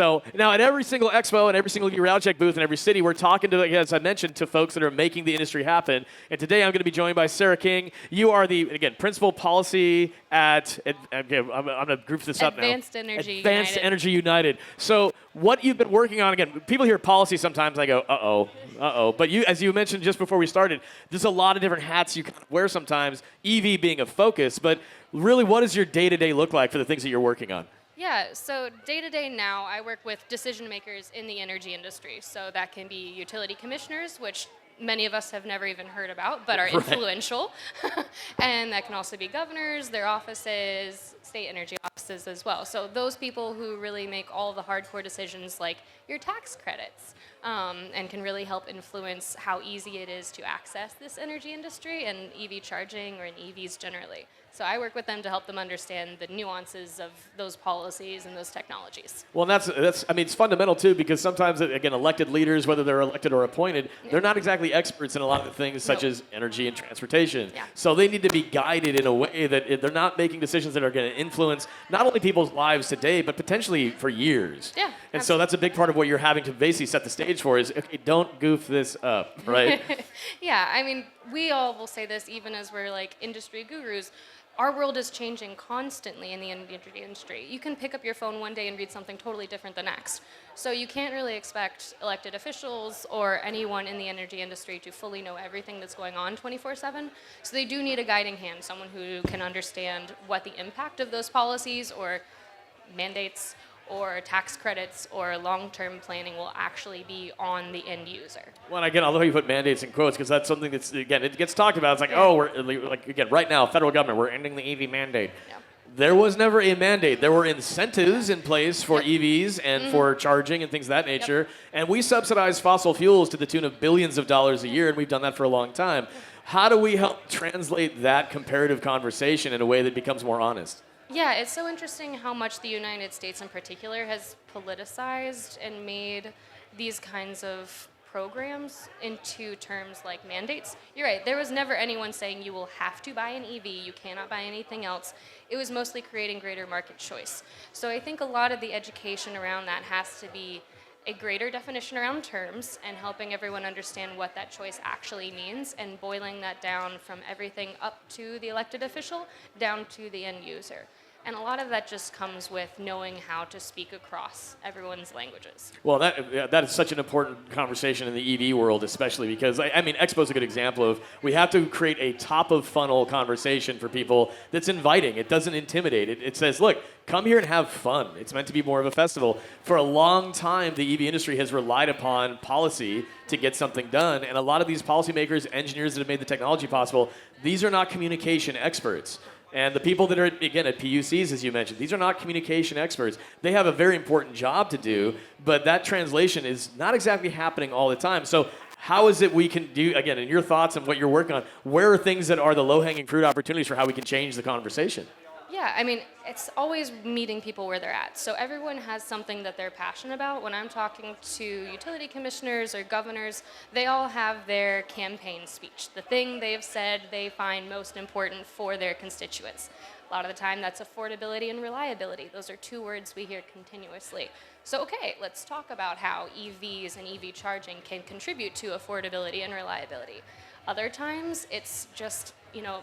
So now at every single expo and every single Reality Check booth in every city, we're talking to, as I mentioned, to folks that are making the industry happen. And today I'm going to be joined by Sarah King. You are the, again, principal policy at, okay, I'm going to group this up now. Advanced Energy United. So what you've been working on, again, people hear policy sometimes, I go, uh-oh. But you, as you mentioned just before we started, there's a lot of different hats you wear sometimes, EV being a focus. But really, what does your day-to-day look like for the things that you're working on? Yeah, so day-to-day now, I work with decision makers in the energy industry. So that can be utility commissioners, which many of us have never even heard about, but are influential. And that can also be governors, their offices, state energy offices as well. So those people who really make all the hardcore decisions like your tax credits and can really help influence how easy it is to access this energy industry and EV charging or in EVs generally. So I work with them to help them understand the nuances of those policies and those technologies. Well, that's I mean, it's fundamental, too, because sometimes, again, elected leaders, whether they're elected or appointed, they're not exactly experts in a lot of things such as energy and transportation. Yeah. So they need to be guided in a way that they're not making decisions that are going to influence not only people's lives today, but potentially for years. Yeah, and so that's a big part of what you're having to basically set the stage for is, okay, don't goof this up, right? Yeah, I mean, we all will say this even as we're like industry gurus. Our world is changing constantly in the energy industry. You can pick up your phone one day and read something totally different the next. So you can't really expect elected officials or anyone in the energy industry to fully know everything that's going on 24/7. So they do need a guiding hand, someone who can understand what the impact of those policies or mandates or tax credits or long-term planning will actually be on the end user. Well, again, I love how you put mandates in quotes because that's something that's, again, it gets talked about. It's like, oh, we're, like, again, right now, federal government, we're ending the EV mandate. Yeah. There was never a mandate. There were incentives in place for EVs and for charging and things of that nature. And we subsidize fossil fuels to the tune of billions of dollars a year, and we've done that for a long time. How do we help translate that comparative conversation in a way that becomes more honest? Yeah, it's so interesting how much the United States in particular has politicized and made these kinds of programs into terms like mandates. You're right, there was never anyone saying you will have to buy an EV, you cannot buy anything else. It was mostly creating greater market choice. So I think a lot of the education around that has to be a greater definition around terms and helping everyone understand what that choice actually means and boiling that down from everything up to the elected official down to the end user. And a lot of that just comes with knowing how to speak across everyone's languages. Well, that is such an important conversation in the EV world, especially because, I mean, Expo is a good example of we have to create a top-of-funnel conversation for people that's inviting. It doesn't intimidate. It says, look, come here and have fun. It's meant to be more of a festival. For a long time, the EV industry has relied upon policy to get something done, and a lot of these policymakers, engineers that have made the technology possible, these are not communication experts. And the people that are, again, at PUCs, as you mentioned, these are not communication experts. They have a very important job to do, but that translation is not exactly happening all the time. So how is it we can do, again, in your thoughts and what you're working on, where are things that are the low-hanging fruit opportunities for how we can change the conversation? Yeah, I mean, it's always meeting people where they're at. So everyone has something that they're passionate about. When I'm talking to utility commissioners or governors, they all have their campaign speech, the thing they've said they find most important for their constituents. A lot of the time, that's affordability and reliability. Those are two words we hear continuously. So, okay, let's talk about how EVs and EV charging can contribute to affordability and reliability. Other times, it's just,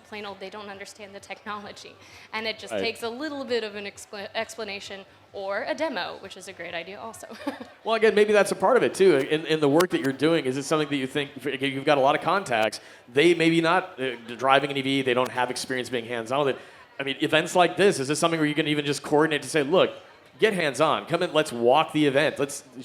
plain old, they don't understand the technology. And it just takes a little bit of an explanation or a demo, which is a great idea also. Well, again, maybe that's a part of it, too. In the work that you're doing, is it something that you think, you've got a lot of contacts, they maybe not driving an EV, they don't have experience being hands-on with it. I mean, events like this, is this something where you can even just coordinate to say, look, get hands-on. Come in, let's walk the event.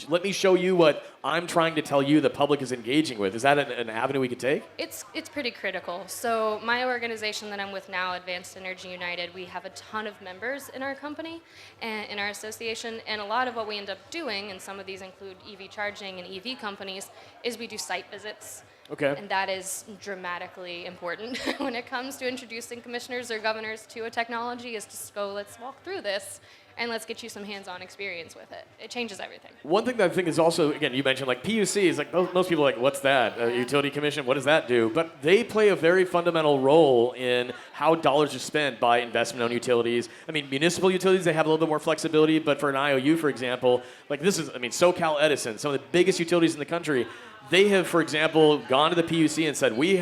Let me show you what I'm trying to tell you the public is engaging with. Is that an avenue we could take? It's pretty critical. So my organization that I'm with now, Advanced Energy United, we have a ton of members in our company and in our association, and a lot of what we end up doing, and some of these include EV charging and EV companies, is we do site visits. Okay. And that is dramatically important when it comes to introducing commissioners or governors to a technology, is just go, let's walk through this and let's get you some hands-on experience with it. It changes everything. One thing that I think is also, again, you mentioned like PUC is like most people are like, what's that? Utility Commission, what does that do? But they play a very fundamental role in how dollars are spent by investment-owned utilities. I mean, municipal utilities, they have a little bit more flexibility, but for an IOU, for example, like this is, I mean, SoCal Edison, some of the biggest utilities in the country, they have, for example, gone to the PUC and said, we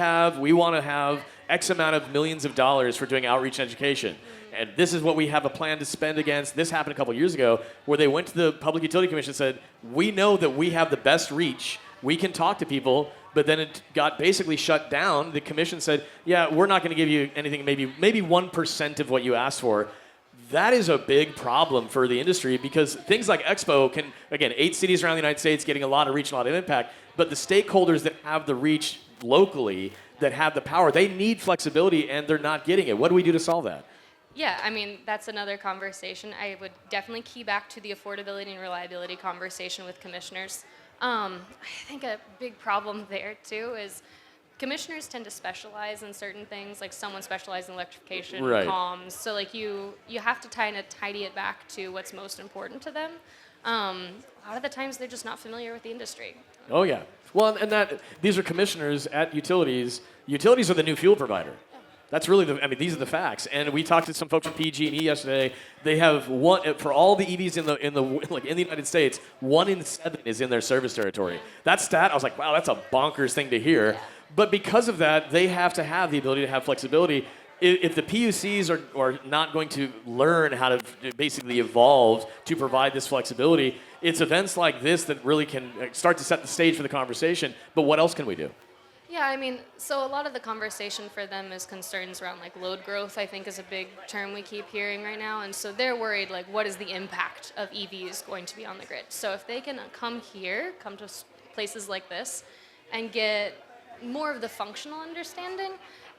want to have X amount of millions of dollars for doing outreach and education. And this is what we have a plan to spend against. This happened a couple years ago where they went to the Public Utility Commission and said, we know that we have the best reach. We can talk to people, but then it got basically shut down. The commission said, yeah, we're not going to give you anything, maybe 1% of what you asked for. That is a big problem for the industry because things like Expo can, again, 8 cities around the United States getting a lot of reach, a lot of impact, but the stakeholders that have the reach locally, that have the power, they need flexibility and they're not getting it. What do we do to solve that? Yeah, I mean, that's another conversation. I would definitely key back to the affordability and reliability conversation with commissioners. I think a big problem there, too, is commissioners tend to specialize in certain things, like someone specializes in electrification, right. comms. So, like, you have to tidy it back to what's most important to them. A lot of the times, they're just not familiar with the industry. Oh, yeah. Well, and these are commissioners at utilities. Utilities are the new fuel provider. That's really these are the facts. And we talked to some folks from PG&E yesterday. They have one for all the EVs in the United States. 1 in 7 is in their service territory. That stat, I was like, wow, that's a bonkers thing to hear. But because of that, they have to have the ability to have flexibility. If the PUCs are not going to learn how to basically evolve to provide this flexibility, it's events like this that really can start to set the stage for the conversation. But what else can we do? Yeah, I mean, so a lot of the conversation for them is concerns around like load growth, I think is a big term we keep hearing right now. And so they're worried, like, what is the impact of EVs going to be on the grid? So if they can come to places like this and get more of the functional understanding,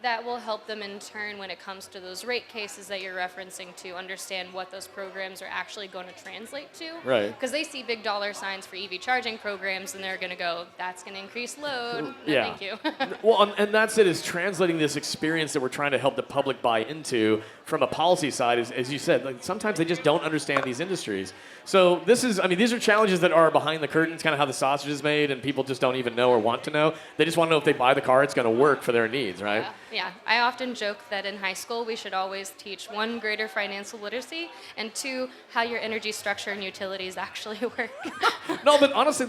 that will help them in turn when it comes to those rate cases that you're referencing to understand what those programs are actually going to translate to. Right. Because they see big dollar signs for EV charging programs and they're going to go, that's going to increase load. No, yeah. Thank you. Well, and that's it, is translating this experience that we're trying to help the public buy into from a policy side, as you said, like sometimes they just don't understand these industries. So these are challenges that are behind the curtains, kind of how the sausage is made, and people just don't even know or want to know. They just want to know if they buy the car, it's going to work for their needs, right? Yeah. I often joke that in high school we should always teach 1, greater financial literacy, and 2, how your energy structure and utilities actually work. No, but honestly,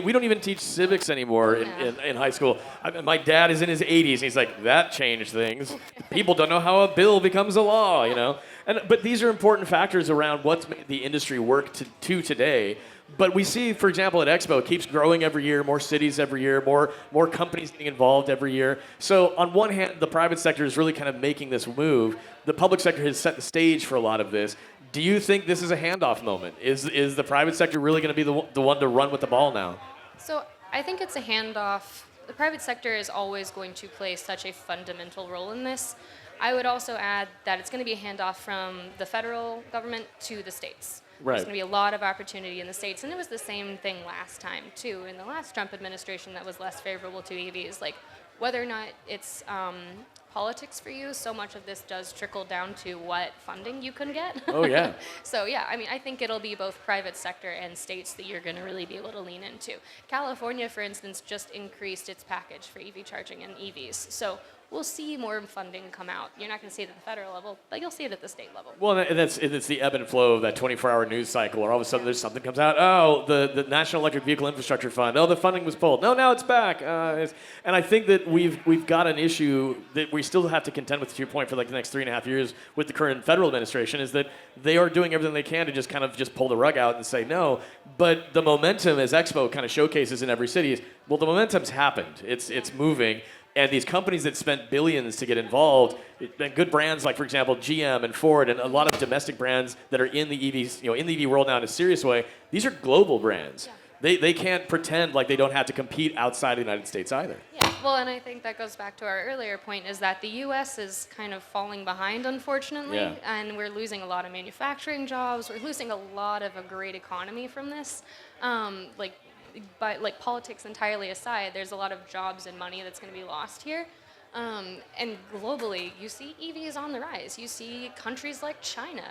we don't even teach civics anymore in high school. My dad is in his 80s, and he's like, that changed things. People don't know how a bill becomes a law, you know? But these are important factors around what's made the industry work to today. But we see, for example, at Expo, it keeps growing every year, more cities every year, more companies getting involved every year. So on one hand, the private sector is really kind of making this move. The public sector has set the stage for a lot of this. Do you think this is a handoff moment? Is the private sector really going to be the one to run with the ball now? So I think it's a handoff. The private sector is always going to play such a fundamental role in this. I would also add that it's going to be a handoff from the federal government to the states. Right. There's going to be a lot of opportunity in the states, and it was the same thing last time too. In the last Trump administration, that was less favorable to EVs. Like whether or not it's politics for you, so much of this does trickle down to what funding you can get. Oh yeah. So yeah, I think it'll be both private sector and states that you're going to really be able to lean into. California, for instance, just increased its package for EV charging and EVs. So we'll see more funding come out. You're not going to see it at the federal level, but you'll see it at the state level. Well, and it's the ebb and flow of that 24-hour news cycle, or all of a sudden there's something comes out. Oh, the National Electric Vehicle Infrastructure Fund. Oh, the funding was pulled. No, now it's back. And I think that we've got an issue that we still have to contend with, to your point, for like the next 3.5 years with the current federal administration, is that they are doing everything they can to just pull the rug out and say no. But the momentum, as Expo kind of showcases in every city, is, well, the momentum's happened. It's moving. And these companies that spent billions to get involved, and good brands like, for example, GM and Ford, and a lot of domestic brands that are in the EVs, in the EV world now in a serious way, these are global brands. Yeah. They can't pretend like they don't have to compete outside of the United States either. Yeah, well, and I think that goes back to our earlier point, is that the U.S. is kind of falling behind, unfortunately, and we're losing a lot of manufacturing jobs. We're losing a lot of a great economy from this. But like politics entirely aside, there's a lot of jobs and money that's going to be lost here. And globally, you see EVs on the rise. You see countries like China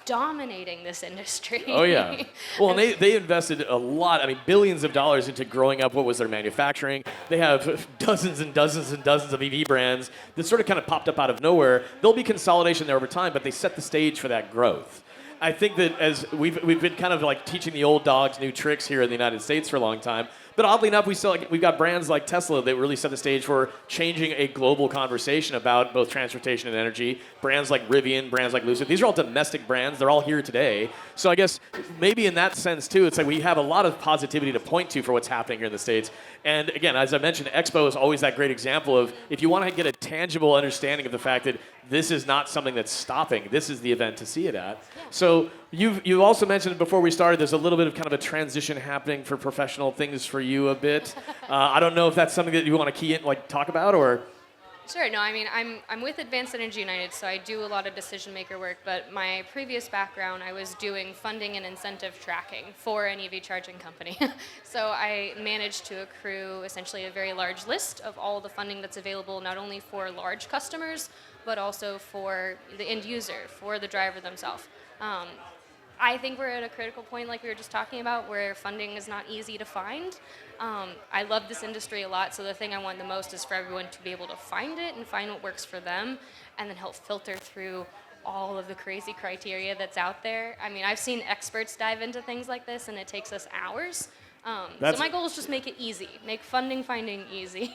dominating this industry. Oh, yeah. Well, and they invested a lot, I mean, billions of dollars into growing up what was their manufacturing. They have dozens and dozens and dozens of EV brands that sort of kind of popped up out of nowhere. There'll be consolidation there over time, but they set the stage for that growth. I think that as we've been kind of like teaching the old dogs new tricks here in the United States for a long time, but oddly enough, we've got brands like Tesla that really set the stage for changing a global conversation about both transportation and energy. Brands like Rivian, brands like Lucid, these are all domestic brands. They're all here today. So I guess maybe in that sense too, it's like we have a lot of positivity to point to for what's happening here in the States. And again, as I mentioned, Expo is always that great example of if you want to get a tangible understanding of the fact that this is not something that's stopping. This is the event to see it at. Yeah. So you also mentioned before we started, there's a little bit of kind of a transition happening for professional things for you a bit. I don't know if that's something that you want to key in, like talk about, or. Sure. No, I mean, I'm with Advanced Energy United, so I do a lot of decision maker work, but my previous background, I was doing funding and incentive tracking for an EV charging company. So I managed to accrue essentially a very large list of all the funding that's available, not only for large customers, but also for the end user, for the driver themselves. I think we're at a critical point, like we were just talking about, where funding is not easy to find. I love this industry a lot, so the thing I want the most is for everyone to be able to find it and find what works for them, and then help filter through all of the crazy criteria that's out there. I mean, I've seen experts dive into things like this, and it takes us hours. So my goal is just make it easy, make funding finding easy,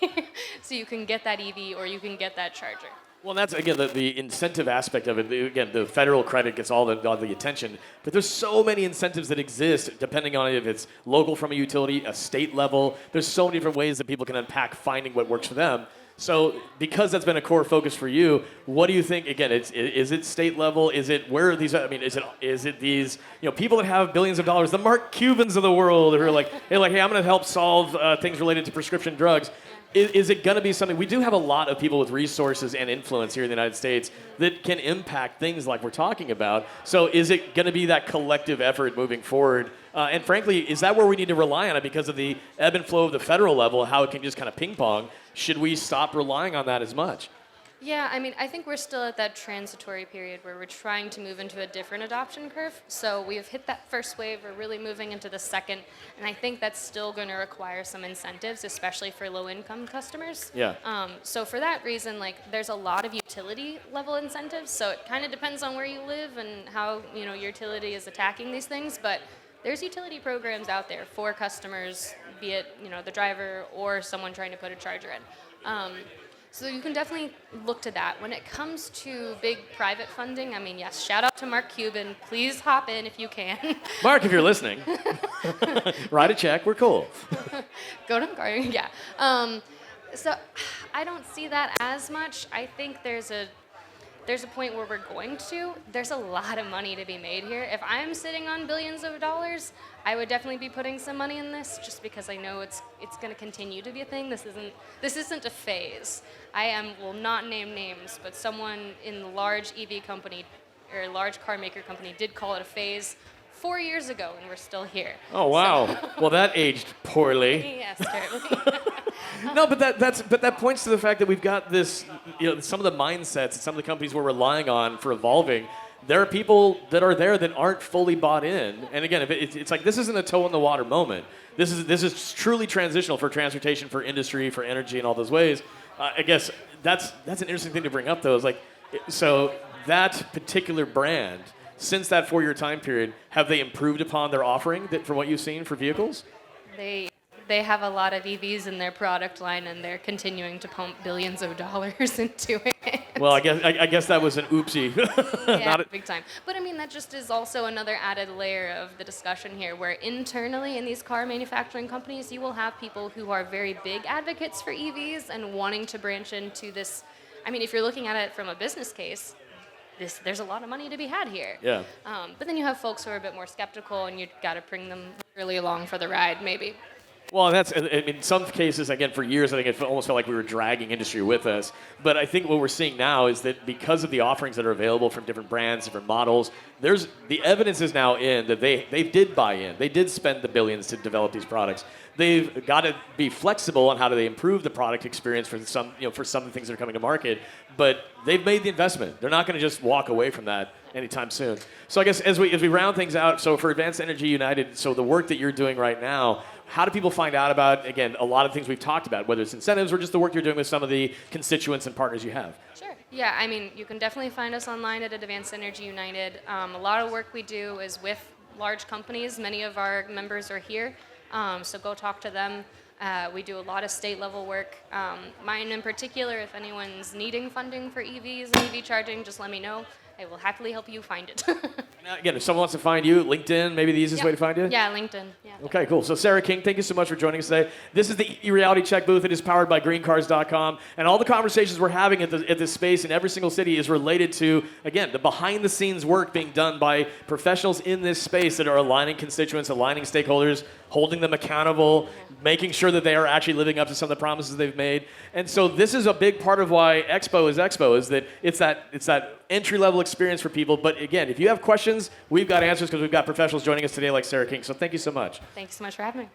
so you can get that EV or you can get that charger. Well, that's, again, the incentive aspect of it. Again, the federal credit gets all the attention, but there's so many incentives that exist depending on if it's local from a utility, a state level. There's so many different ways that people can unpack finding what works for them. So because that's been a core focus for you, what do you think, again, is it state level? Is it, where are these, I mean, is it these, people that have billions of dollars, the Mark Cubans of the world who are like, hey, I'm going to help solve things related to prescription drugs. Is it going to be something? We do have a lot of people with resources and influence here in the United States that can impact things like we're talking about. So is it going to be that collective effort moving forward? And frankly, is that where we need to rely on it because of the ebb and flow of the federal level, how it can just kind of ping pong? Should we stop relying on that as much? Yeah, I mean, I think we're still at that transitory period where we're trying to move into a different adoption curve. So we've hit that first wave, we're really moving into the second, and I think that's still going to require some incentives, especially for low-income customers. Yeah. So for that reason, there's a lot of utility level incentives. So it kind of depends on where you live and how your utility is attacking these things, but there's utility programs out there for customers, be it the driver or someone trying to put a charger in. So you can definitely look to that. When it comes to big private funding, I mean, yes, shout out to Mark Cuban. Please hop in if you can. Mark, if you're listening, write a check. We're cool. Go to car. Yeah. So I don't see that as much. I think there's a point where we're going to. There's a lot of money to be made here. If I'm sitting on billions of dollars, I would definitely be putting some money in this, just because I know it's going to continue to be a thing. This isn't a phase. Will not name names, but someone in the large EV company or large car maker company did call it a phase 4 years ago, and we're still here. Oh wow! Well, that aged poorly. Yes, terribly. No, but that points to the fact that we've got this, some of the mindsets, some of the companies we're relying on for evolving. There are people that are there that aren't fully bought in. And again, it's like this isn't a toe in the water moment. This is truly transitional for transportation, for industry, for energy, and all those ways. I guess that's an interesting thing to bring up, though. Is so that particular brand, since that 4-year time period, have they improved upon their offering from what you've seen for vehicles? They have a lot of EVs in their product line, and they're continuing to pump billions of dollars into it. Well, I guess that was an oopsie. Yeah, big time. But I mean, that just is also another added layer of the discussion here, where internally in these car manufacturing companies, you will have people who are very big advocates for EVs and wanting to branch into this. I mean, if you're looking at it from a business case, there's a lot of money to be had here. Yeah. But then you have folks who are a bit more skeptical, and you've got to bring them really along for the ride, maybe. Well, in some cases, again, for years, I think it almost felt like we were dragging industry with us. But I think what we're seeing now is that because of the offerings that are available from different brands, different models, the evidence is now in that they did buy in. They did spend the billions to develop these products. They've got to be flexible on how do they improve the product experience for some of the things that are coming to market. But they've made the investment. They're not going to just walk away from that. anytime soon. So I guess as we round things out, so for Advanced Energy United, so the work that you're doing right now, how do people find out about, again, a lot of things we've talked about, whether it's incentives or just the work you're doing with some of the constituents and partners you have? Sure. Yeah, I mean, you can definitely find us online at Advanced Energy United. A lot of work we do is with large companies. Many of our members are here, so go talk to them. We do a lot of state-level work. Mine in particular, if anyone's needing funding for EVs and EV charging, just let me know. I will happily help you find it. Now, again, if someone wants to find you, LinkedIn, maybe the easiest way to find you? Yeah, LinkedIn. Yeah. Okay, cool. So Sarah King, thank you so much for joining us today. This is the Reality Check booth. It is powered by GreenCars.com. And all the conversations we're having at this space in every single city is related to, again, the behind-the-scenes work being done by professionals in this space that are aligning constituents, aligning stakeholders, holding them accountable, making sure that they are actually living up to some of the promises they've made. And so this is a big part of why Expo, is that it's that entry-level experience for people. But again, if you have questions, we've got answers because we've got professionals joining us today like Sarah King. So thank you so much. Thanks so much for having me.